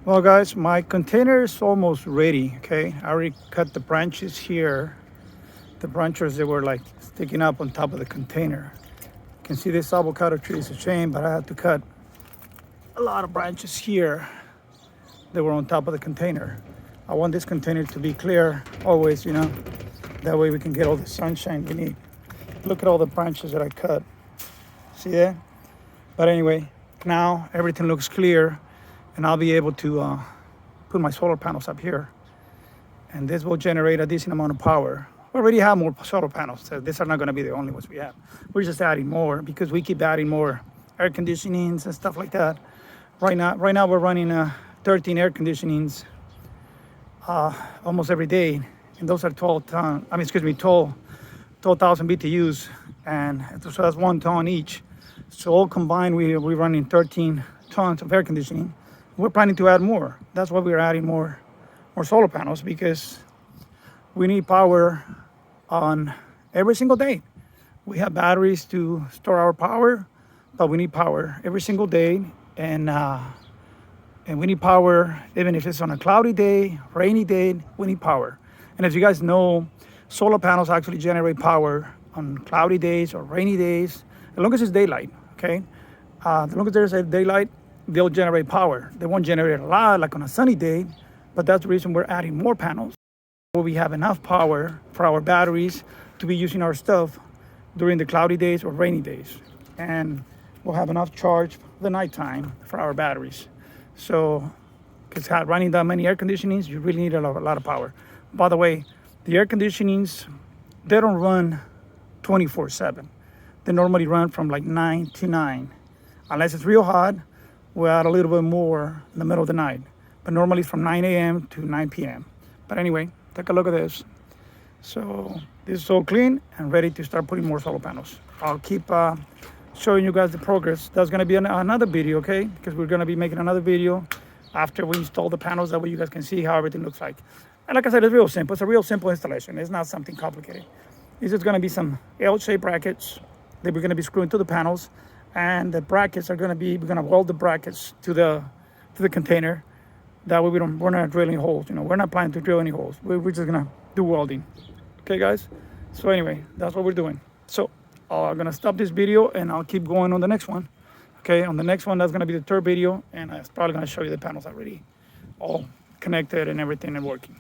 Well, guys, my container is almost ready. Okay, I already cut the branches here. The branches that were like sticking up on top of the container. You can see this avocado tree is a shame, but I had to cut a lot of branches here that were on top of the container. I want this container to be clear always, that way we can get all the sunshine we need. Look at all the branches that I cut. See that? But anyway, now everything looks clear, and I'll be able to put my solar panels up here, and this will generate a decent amount of power. We already have more solar panels, so these are not going to be the only ones we have. We're just adding more because we keep adding more air conditionings and stuff like that. Right now we're running 13 air conditionings almost every day, and those are 12,000 BTUs, and so that's 1 ton each. So all combined, we're running 13 tons of air conditioning. We're planning to add more. That's why we're adding more solar panels, because we need power on every single day. We have batteries to store our power, but we need power every single day, and we need power even if it's on a cloudy day, rainy day. We need power. And as you guys know, solar panels actually generate power on cloudy days or rainy days, as long as it's daylight. Okay, as long as there's a daylight, they'll generate power. They won't generate a lot like on a sunny day, but that's the reason we're adding more panels. We have enough power for our batteries to be using our stuff during the cloudy days or rainy days, and we'll have enough charge for the nighttime for our batteries. So, because running that many air conditionings, you really need a lot of power. By the way, the air conditionings, they don't run 24/7. They normally run from like 9 to 9. Unless it's real hot, we'll add a little bit more in the middle of the night. But normally it's from 9 a.m. to 9 p.m. But anyway, take a look at this. So this is all clean and ready to start putting more solar panels. I'll keep showing you guys the progress. That's going to be another video, okay? Because we're going to be making another video after we install the panels. That way you guys can see how everything looks like. And like I said, it's real simple. It's a real simple installation. It's not something complicated. It's just going to be some L-shaped brackets that we're going to be screwing to the panels, and the brackets are going to be, we're going to weld the brackets to the container. That way we're not drilling holes. We're not planning to drill any holes. We're just going to do welding. Okay, guys? So anyway, that's what we're doing. So I'm going to stop this video, and I'll keep going on the next one. Okay, on the next one, that's going to be the third video, and I'm probably going to show you the panels already all connected and everything and working.